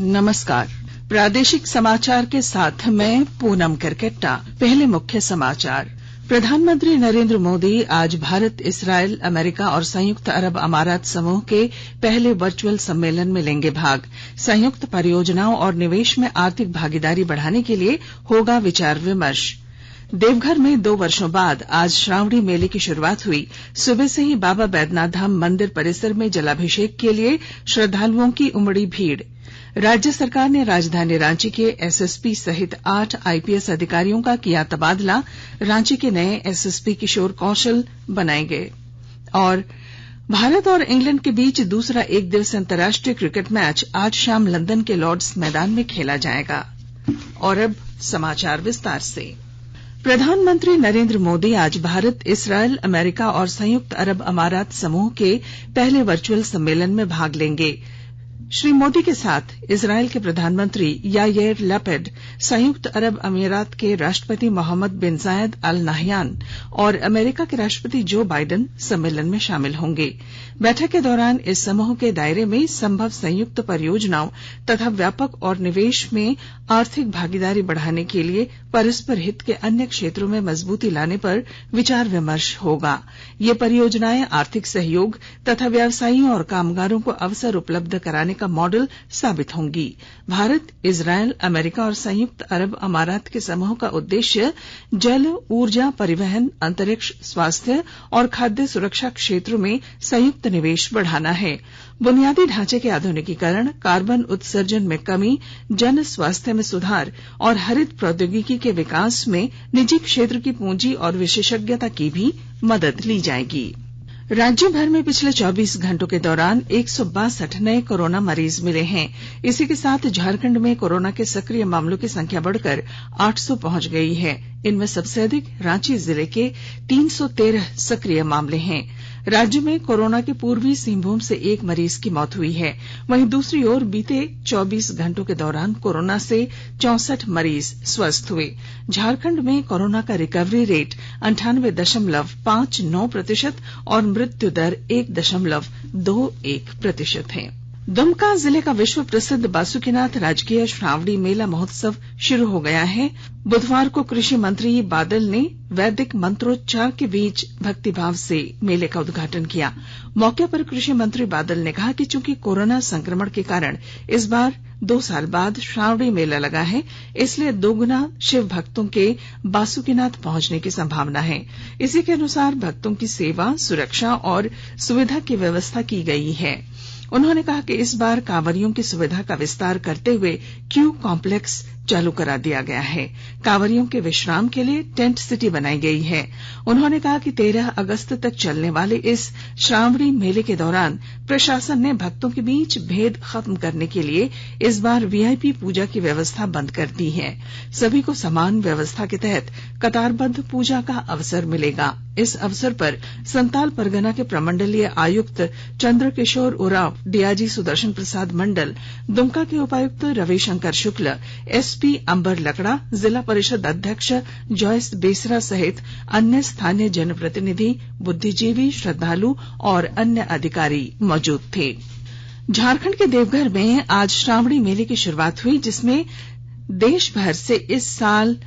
नमस्कार। प्रादेशिक समाचार के साथ मैं पूनम करकेट्टा। पहले मुख्य समाचार। प्रधानमंत्री नरेंद्र मोदी आज भारत, इसराइल, अमेरिका और संयुक्त अरब अमारात समूह के पहले वर्चुअल सम्मेलन में लेंगे भाग। संयुक्त परियोजनाओं और निवेश में आर्थिक भागीदारी बढ़ाने के लिए होगा विचार विमर्श। देवघर में 2 वर्षों बाद आज श्रावणी मेले की शुरुआत हुई। सुबह से ही बाबा बैद्यनाथ धाम मंदिर परिसर में जलाभिषेक के लिए श्रद्धालुओं की उमड़ी भीड़। राज्य सरकार ने राजधानी रांची के एसएसपी सहित 8 आईपीएस अधिकारियों का किया तबादला। रांची के नए एसएसपी किशोर कौशल बनाए गए। और भारत और इंग्लैंड के बीच दूसरा 1 दिवसीय अंतर्राष्ट्रीय क्रिकेट मैच आज शाम लंदन के लॉर्ड्स मैदान में खेला जाएगा। और अब समाचार विस्तार से। प्रधानमंत्री नरेंद्र मोदी आज भारत, इसराइल, अमेरिका और संयुक्त अरब अमारात समूह के पहले वर्चुअल सम्मेलन में भाग लेंगे। श्री मोदी के साथ इसराइल के प्रधानमंत्री यायेर लैपिड, संयुक्त अरब अमीरात के राष्ट्रपति मोहम्मद बिन जायद अल नाह्यान और अमेरिका के राष्ट्रपति जो बाइडेन सम्मेलन में शामिल होंगे। बैठक के दौरान इस समूह के दायरे में संभव संयुक्त परियोजनाओं तथा व्यापक और निवेश में आर्थिक भागीदारी बढ़ाने के लिए परस्पर हित के अन्य क्षेत्रों में मजबूती लाने पर विचार विमर्श होगा। ये परियोजनाएं आर्थिक सहयोग तथा व्यवसायियों और कामगारों को अवसर उपलब्ध कराने का मॉडल साबित होंगी। भारत, इजरायल, अमेरिका और संयुक्त अरब अमारात के समूह का उद्देश्य जल, ऊर्जा, परिवहन, अंतरिक्ष, स्वास्थ्य और खाद्य सुरक्षा क्षेत्रों में संयुक्त निवेश बढ़ाना है। बुनियादी ढांचे के आधुनिकीकरण, कार्बन उत्सर्जन में कमी, जन स्वास्थ्य में सुधार और हरित प्रौद्योगिकी के विकास में निजी क्षेत्र की पूंजी और विशेषज्ञता की भी मदद ली जाएगी। राज्य भर में पिछले 24 घंटों के दौरान 162 नए कोरोना मरीज मिले हैं। इसी के साथ झारखंड में कोरोना के सक्रिय मामलों की संख्या बढ़कर 800 पहुंच गई है। इनमें सबसे अधिक रांची जिले के 313 सक्रिय मामले हैं। राज्य में कोरोना के पूर्वी सिंहभूम से 1 मरीज की मौत हुई है। वहीं दूसरी ओर बीते 24 घंटों के दौरान कोरोना से 64 मरीज स्वस्थ हुए। झारखंड में कोरोना का रिकवरी रेट 98.59% और मृत्यु दर 1.21% है। दुमका जिले का विश्व प्रसिद्ध बासुकीनाथ राजकीय श्रावणी मेला महोत्सव शुरू हो गया है। बुधवार को कृषि मंत्री बादल ने वैदिक मंत्रोच्चार के बीच भक्तिभाव से मेले का उद्घाटन किया। मौके पर कृषि मंत्री बादल ने कहा कि चूंकि कोरोना संक्रमण के कारण इस बार 2 साल बाद श्रावणी मेला लगा है, इसलिए दोगुना शिव भक्तों के बासुकीनाथ पहुंचने की संभावना है। इसी के अनुसार भक्तों की सेवा, सुरक्षा और सुविधा की व्यवस्था की गई है। उन्होंने कहा कि इस बार कांवरियों की सुविधा का विस्तार करते हुए क्यू कॉम्प्लेक्स चालू करा दिया गया है। कांवरियों के विश्राम के लिए टेंट सिटी बनाई गई है। उन्होंने कहा कि 13 अगस्त तक चलने वाले इस श्रावणी मेले के दौरान प्रशासन ने भक्तों के बीच भेद खत्म करने के लिए इस बार वीआईपी पूजा की व्यवस्था बंद कर दी है। सभी को समान व्यवस्था के तहत कतारबद्ध पूजा का अवसर मिलेगा। इस अवसर पर संताल परगना के प्रमंडलीय आयुक्त चंद्रकिशोर उरांव, डीआईजी सुदर्शन प्रसाद मंडल, दुमका के उपायुक्त रविशंकर शुक्ल, एसपी अंबर लकड़ा, जिला परिषद अध्यक्ष जॉयस बेसरा सहित अन्य स्थानीय जनप्रतिनिधि, बुद्धिजीवी, श्रद्धालु और अन्य अधिकारी मौजूद थे। झारखंड के देवघर में आज श्रावणी मेले की शुरुआत हुई, जिसमें देश भर से इस साल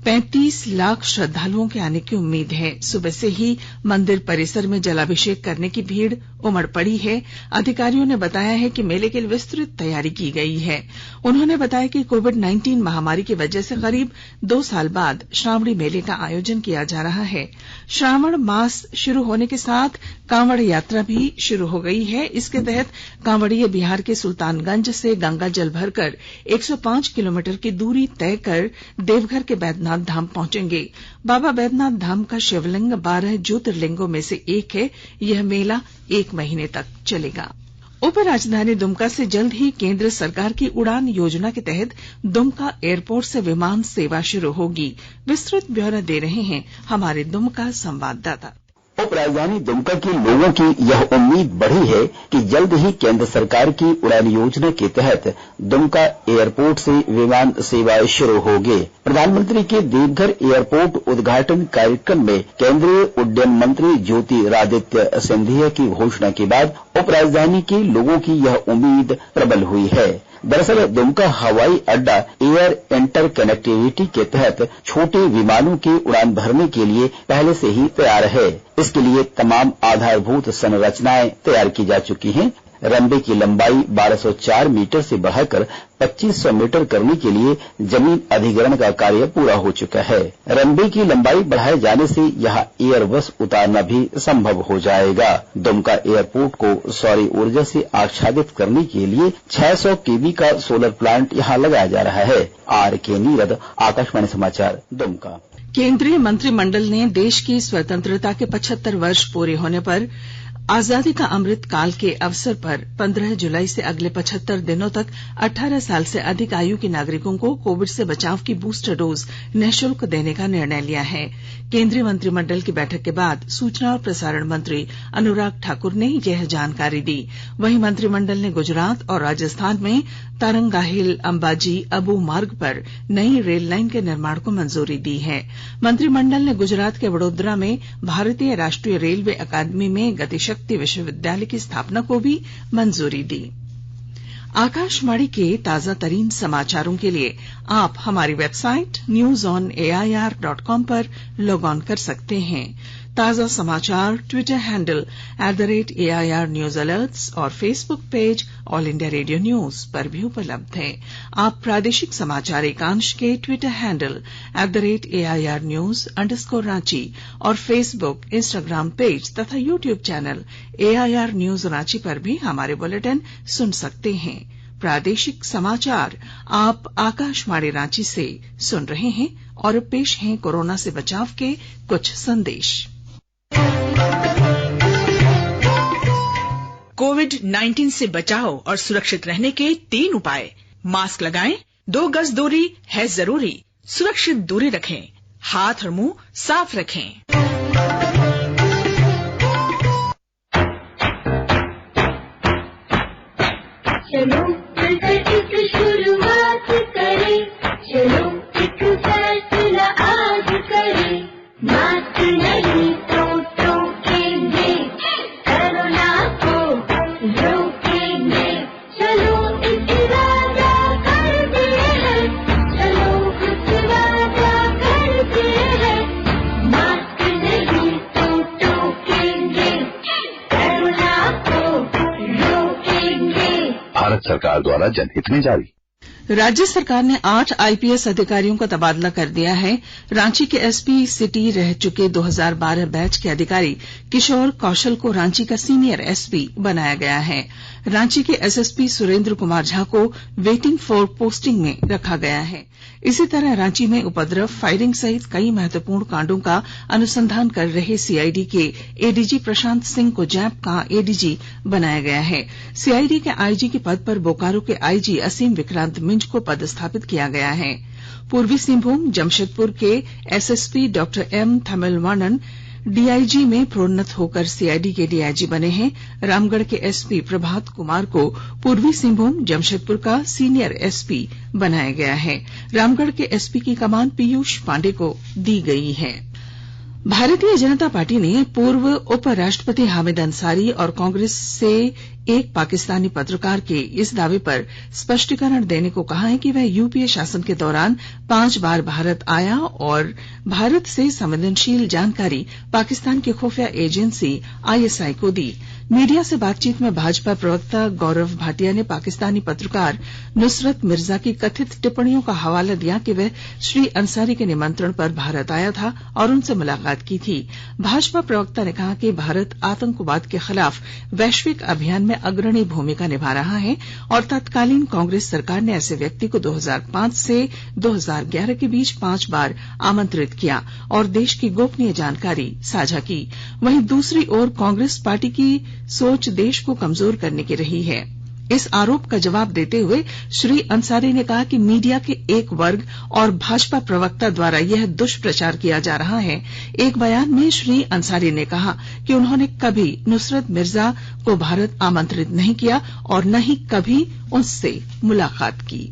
35 लाख श्रद्धालुओं के आने की उम्मीद है। सुबह से ही मंदिर परिसर में जलाभिषेक करने की भीड़ उमड़ पड़ी है। अधिकारियों ने बताया है कि मेले के लिए विस्तृत तैयारी की गई है। उन्होंने बताया कि कोविड-19 महामारी की वजह से करीब 2 साल बाद श्रावणी मेले का आयोजन किया जा रहा है। श्रावण मास शुरू होने के साथ कांवड़ यात्रा भी शुरू हो गई है। इसके तहत कांवड़िये बिहार के सुल्तानगंज से गंगा जल भरकर 105 किलोमीटर की दूरी तय कर देवघर के बैद्यनाथ धाम पहुंचेंगे। बाबा बैद्यनाथ धाम का शिवलिंग 12 ज्योतिर्लिंगों में से एक है। यह मेला 1 महीने तक चलेगा। उप राजधानी दुमका से जल्द ही केंद्र सरकार की उड़ान योजना के तहत दुमका एयरपोर्ट से विमान सेवा शुरू होगी। विस्तृत ब्यौरा दे रहे हैं हमारे दुमका संवाददाता। उप राजधानी दुमका के लोगों की यह उम्मीद बढ़ी है कि जल्द ही केंद्र सरकार की उड़ान योजना के तहत दुमका एयरपोर्ट से विमान सेवा शुरू होगी। प्रधानमंत्री के देवघर एयरपोर्ट उद्घाटन कार्यक्रम में केंद्रीय उड्डयन मंत्री ज्योतिरादित्य सिंधिया की घोषणा के बाद उप राजधानी के लोगों की यह उम्मीद प्रबल हुई है। दरअसल दुमका हवाई अड्डा एयर इंटरकनेक्टिविटी के तहत छोटे विमानों की उड़ान भरने के लिए पहले से ही तैयार है। इसके लिए तमाम आधारभूत संरचनाएं तैयार की जा चुकी हैं। रनवे की लंबाई 1204 मीटर से बढ़ाकर 2500 मीटर करने के लिए जमीन अधिग्रहण का कार्य पूरा हो चुका है। रनवे की लंबाई बढ़ाए जाने से यहां एयरबस उतारना भी संभव हो जाएगा। दुमका एयरपोर्ट को सौर ऊर्जा से आच्छादित करने के लिए 600 केवी का सोलर प्लांट यहां लगाया जा रहा है। R.K. नीरद, आकाशवाणी समाचार, दुमका। केंद्रीय मंत्रिमंडल ने देश की स्वतंत्रता के 75 वर्ष पूरे होने पर आजादी का अमृत काल के अवसर पर 15 जुलाई से अगले 75 दिनों तक 18 साल से अधिक आयु के नागरिकों को कोविड से बचाव की बूस्टर डोज निःशुल्क देने का निर्णय लिया है। केंद्रीय मंत्रिमंडल की बैठक के बाद सूचना और प्रसारण मंत्री अनुराग ठाकुर ने यह जानकारी दी। वहीं मंत्रिमंडल ने गुजरात और राजस्थान में तारंगाहिल अंबाजी अबू मार्ग पर नई रेल लाइन के निर्माण को मंजूरी दी है। मंत्रिमंडल ने गुजरात के वडोदरा में भारतीय राष्ट्रीय रेलवे अकादमी में गतिशक्ति विश्वविद्यालय की स्थापना को भी मंजूरी दी। आकाशवाणी के ताजा तरीन समाचारों के लिए आप हमारी वेबसाइट newsonair.com पर लॉग ऑन कर सकते हैं। ताजा समाचार Twitter handle @AIR news alerts और Facebook page all India radio news पर भी उपलब्ध है। आप प्रादेशिक समाचार एकांश के Twitter handle @AIR news _Ranchi और फेसबुक, इंस्टाग्राम पेज तथा YouTube channel AIR news Ranchi पर भी हमारे बुलेटिन सुन सकते हैं। प्रादेशिक समाचार आप आकाशवाणी रांची से सुन रहे हैं और पेश हैं कोरोना से बचाव के कुछ संदेश। कोविड-19 से बचाव और सुरक्षित रहने के 3 उपाय। मास्क लगाएं, 2 गज दूरी है जरूरी, सुरक्षित दूरी रखें, हाथ और मुंह साफ रखें। चलो मिलकर एक शुरुआत करें, चलो एक फैसला आज करें, मास्क नहीं तो टोकेंगे, कोरोना को रोकेंगे, चलो एक वादा करते हैं, चलो कुछ वादा करते हैं, मास्क नहीं तो टोकेंगे, कोरोना को रोकेंगे। भारत सरकार द्वारा जनहित में जारी। राज्य सरकार ने 8 आईपीएस अधिकारियों का तबादला कर दिया है। रांची के एसपी सिटी रह चुके 2012 बैच के अधिकारी किशोर कौशल को रांची का सीनियर एसपी बनाया गया है। रांची के एसएसपी सुरेंद्र कुमार झा को वेटिंग फॉर पोस्टिंग में रखा गया है। इसी तरह रांची में उपद्रव, फायरिंग सहित कई महत्वपूर्ण कांडों का अनुसंधान कर रहे सीआईडी के एडीजी प्रशांत सिंह को जैप का एडीजी बनाया गया है। सीआईडी के आईजी के पद पर बोकारो के आईजी असीम विक्रांत मिंज को पदस्थापित किया गया है। पूर्वी सिंहभूम जमशेदपुर के एसएसपी डॉक्टर एम तमिलवाणन डीआईजी में प्रोन्नत होकर सीआईडी के डीआईजी बने हैं। रामगढ़ के एसपी प्रभात कुमार को पूर्वी सिंहभूम जमशेदपुर का सीनियर एसपी बनाया गया है। रामगढ़ के एसपी की कमान पीयूष पांडे को दी गई है। भारतीय जनता पार्टी ने पूर्व उपराष्ट्रपति हामिद अंसारी और कांग्रेस से एक पाकिस्तानी पत्रकार के इस दावे पर स्पष्टीकरण देने को कहा है कि वह यूपीए शासन के दौरान 5 बार भारत आया और भारत से संवेदनशील जानकारी पाकिस्तान की खुफिया एजेंसी आईएसआई को दी। मीडिया से बातचीत में भाजपा प्रवक्ता गौरव भाटिया ने पाकिस्तानी पत्रकार नुसरत मिर्जा की कथित टिप्पणियों का हवाला दिया कि वह श्री अंसारी के निमंत्रण पर भारत आया था और उनसे मुलाकात की थी। भाजपा प्रवक्ता ने कहा कि भारत आतंकवाद के खिलाफ वैश्विक अभियान में अग्रणी भूमिका निभा रहा है और तत्कालीन कांग्रेस सरकार ने ऐसे व्यक्ति को 2005 से 2011 के बीच 5 बार आमंत्रित किया और देश की गोपनीय जानकारी साझा की। वहीं दूसरी ओर कांग्रेस पार्टी की सोच देश को कमजोर करने की रही है। इस आरोप का जवाब देते हुए श्री अंसारी ने कहा कि मीडिया के एक वर्ग और भाजपा प्रवक्ता द्वारा यह दुष्प्रचार किया जा रहा है। एक बयान में श्री अंसारी ने कहा कि उन्होंने कभी नुसरत मिर्जा को भारत आमंत्रित नहीं किया और न ही कभी उससे मुलाकात की।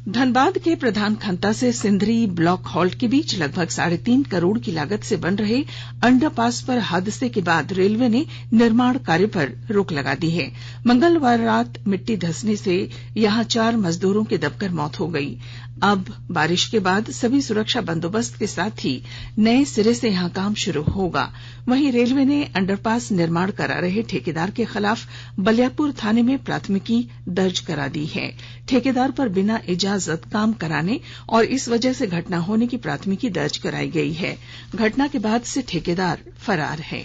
धनबाद के प्रधान खंता से सिंधरी ब्लॉक हॉल्ट के बीच लगभग 3.5 करोड़ की लागत से बन रहे अंडरपास पर हादसे के बाद रेलवे ने निर्माण कार्य पर रोक लगा दी है। मंगलवार रात मिट्टी धंसने से यहां 4 मजदूरों की दबकर मौत हो गई। अब बारिश के बाद सभी सुरक्षा बंदोबस्त के साथ ही नए सिरे से यहां काम शुरू होगा। वहीं रेलवे ने अंडरपास निर्माण करा रहे ठेकेदार के खिलाफ बलियापुर थाने में प्राथमिकी दर्ज करा दी है। ठेकेदार पर बिना इजाजत काम कराने और इस वजह से घटना होने की प्राथमिकी दर्ज कराई गई है। घटना के बाद से ठेकेदार फरार है।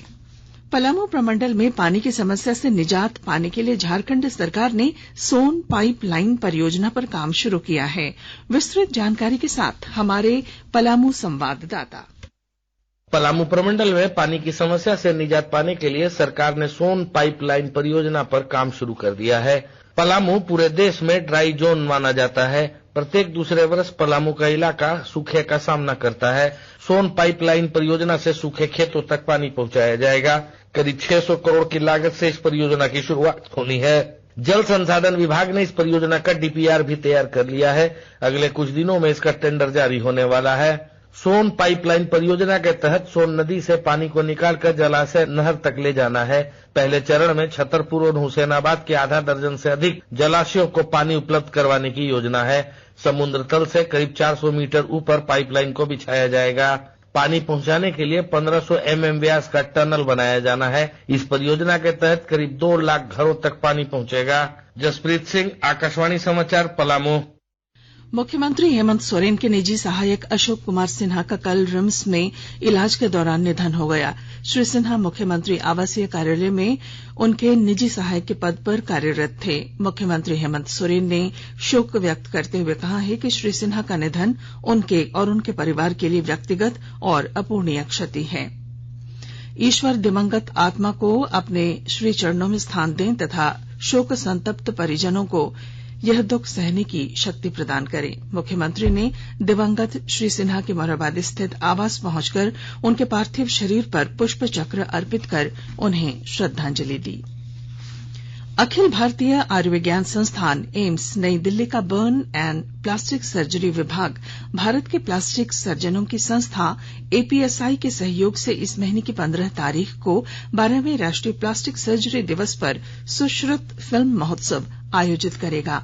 पलामू प्रमंडल में पानी की समस्या से निजात पाने के लिए झारखंड सरकार ने सोन पाइप लाइन परियोजना पर काम शुरू किया है। विस्तृत जानकारी के साथ हमारे पलामू संवाददाता। पलामू प्रमंडल में पानी की समस्या से निजात पाने के लिए सरकार ने सोन पाइप लाइन परियोजना पर काम शुरू कर दिया है। पलामू पूरे देश में ड्राई जोन माना जाता है। प्रत्येक दूसरे वर्ष पलामू का इलाका सूखे का सामना करता है। सोन पाइपलाइन परियोजना से सूखे खेतों तक पानी पहुंचाया जाएगा। करीब 600 करोड़ की लागत से इस परियोजना की शुरुआत होनी है। जल संसाधन विभाग ने इस परियोजना का डीपीआर भी तैयार कर लिया है। अगले कुछ दिनों में इसका टेंडर जारी होने वाला है। सोन पाइपलाइन परियोजना के तहत सोन नदी से पानी को निकालकर जलाशय नहर तक ले जाना है। पहले चरण में छतरपुर और हुसैनाबाद के आधा दर्जन से अधिक जलाशयों को पानी उपलब्ध करवाने की योजना है। समुद्र तल से करीब 400 मीटर ऊपर पाइपलाइन को बिछाया जाएगा। पानी पहुंचाने के लिए 1500 mm व्यास का टनल बनाया जाना है। इस परियोजना के तहत करीब 2 लाख घरों तक पानी पहुंचेगा। जसप्रीत सिंह, आकाशवाणी समाचार, पलामू। मुख्यमंत्री हेमंत सोरेन के निजी सहायक अशोक कुमार सिन्हा का कल रिम्स में इलाज के दौरान निधन हो गया। श्री सिन्हा मुख्यमंत्री आवासीय कार्यालय में उनके निजी सहायक के पद पर कार्यरत थे। मुख्यमंत्री हेमंत सोरेन ने शोक व्यक्त करते हुए कहा है कि श्री सिन्हा का निधन उनके और उनके परिवार के लिए व्यक्तिगत और अपूरणीय क्षति है। ईश्वर दिवंगत आत्मा को अपने श्री चरणों में स्थान दें तथा शोक संतप्त परिजनों को यह दुख सहने की शक्ति प्रदान करे। मुख्यमंत्री ने दिवंगत श्री सिन्हा के मोरहाबादी स्थित आवास पहुंचकर उनके पार्थिव शरीर पर पुष्प चक्र अर्पित कर उन्हें श्रद्धांजलि दी। अखिल भारतीय आयुर्विज्ञान संस्थान एम्स नई दिल्ली का बर्न एंड प्लास्टिक सर्जरी विभाग भारत के प्लास्टिक सर्जनों की संस्था एपीएसआई के सहयोग से इस महीने की 15 तारीख को 12वें राष्ट्रीय प्लास्टिक सर्जरी दिवस पर सुश्रुत फिल्म महोत्सव आयोजित करेगा।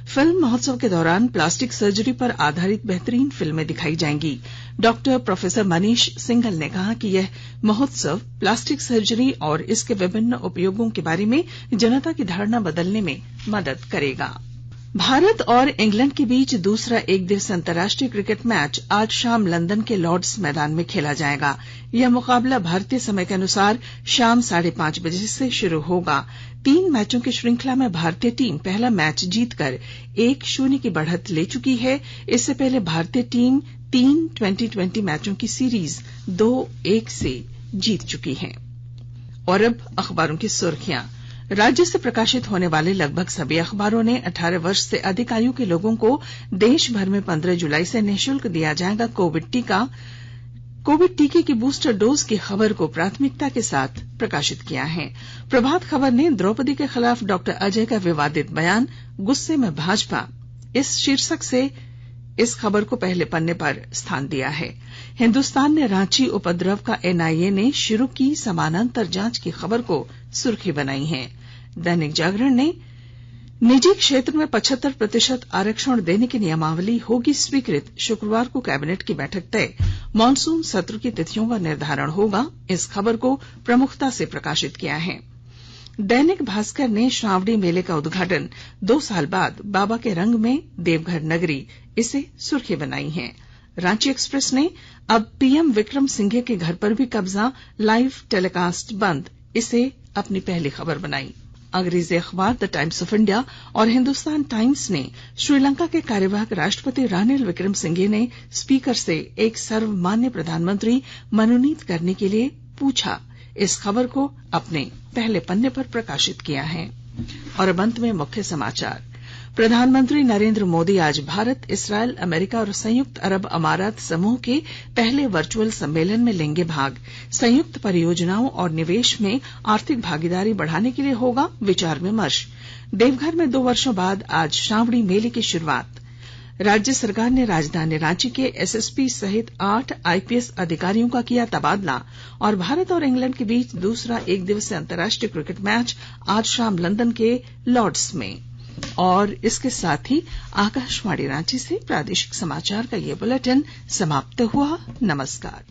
फिल्म महोत्सव के दौरान प्लास्टिक सर्जरी पर आधारित बेहतरीन फिल्में दिखाई जाएंगी। डॉक्टर प्रोफेसर मनीष सिंघल ने कहा कि यह महोत्सव प्लास्टिक सर्जरी और इसके विभिन्न उपयोगों के बारे में जनता की धारणा बदलने में मदद करेगा। भारत और इंग्लैंड के बीच दूसरा एक दिवसीय अंतर्राष्ट्रीय क्रिकेट मैच आज शाम लंदन के लॉर्ड्स मैदान में खेला जाएगा। यह मुकाबला भारतीय समय के अनुसार शाम 5:30 बजे से शुरू होगा। 3 मैचों की श्रृंखला में भारतीय टीम पहला मैच जीतकर 1-0 की बढ़त ले चुकी है। इससे पहले भारतीय टीम 3 2020 मैचों की सीरीज 2-1 से जीत चुकी है। और अब अखबारों की सुर्खियां। राज्य से प्रकाशित होने वाले लगभग सभी अखबारों ने 18 वर्ष से अधिक आयु के लोगों को देश भर में 15 जुलाई से निःशुल्क दिया जाएगा कोविड टीका। कोविड टीके की बूस्टर डोज की खबर को प्राथमिकता के साथ प्रकाशित किया है। प्रभात खबर ने द्रौपदी के खिलाफ डॉक्टर अजय का विवादित बयान, गुस्से में भाजपा, इस शीर्षक से इस खबर को पहले पन्ने पर स्थान दिया है। हिन्दुस्तान ने रांची उपद्रव का एनआईए ने शुरू की समानांतर जांच की खबर को सुर्खी बनाई है। दैनिक जागरण ने निजी क्षेत्र में 75% आरक्षण देने की नियमावली होगी स्वीकृत, शुक्रवार को कैबिनेट की बैठक तय, मॉनसून सत्र की तिथियों का निर्धारण होगा, इस खबर को प्रमुखता से प्रकाशित किया है। दैनिक भास्कर ने श्रावणी मेले का उद्घाटन 2 साल बाद बाबा के रंग में देवघर नगरी, इसे सुर्खी बनाई है। रांची एक्सप्रेस ने अब पीएम विक्रम सिंघे के घर पर भी कब्जा, लाइव टेलीकास्ट बंद, इसे अपनी पहली खबर बनाई। अंग्रेजी अखबार द टाइम्स ऑफ इंडिया और हिंदुस्तान टाइम्स ने श्रीलंका के कार्यवाहक राष्ट्रपति रानिल विक्रमसिंघे ने स्पीकर से एक सर्वमान्य प्रधानमंत्री मनोनीत करने के लिए पूछा, इस खबर को अपने पहले पन्ने पर प्रकाशित किया है। और अब अंत में मुख्य समाचार। प्रधानमंत्री नरेंद्र मोदी आज भारत, इसराइल, अमेरिका और संयुक्त अरब अमारात समूह के पहले वर्चुअल सम्मेलन में लेंगे भाग। संयुक्त परियोजनाओं और निवेश में आर्थिक भागीदारी बढ़ाने के लिए होगा विचार विमर्श। देवघर में 2 वर्षों बाद आज श्रावणी मेले की शुरुआत। राज्य सरकार ने राजधानी रांची के एसएसपी सहित 8 आईपीएस अधिकारियों का किया तबादला। और भारत और इंग्लैंड के बीच दूसरा एक दिवसीय अंतर्राष्ट्रीय क्रिकेट मैच आज शाम लंदन के लॉर्ड्स में। और इसके साथ ही आकाशवाणी रांची से प्रादेशिक समाचार का ये बुलेटिन समाप्त हुआ। नमस्कार।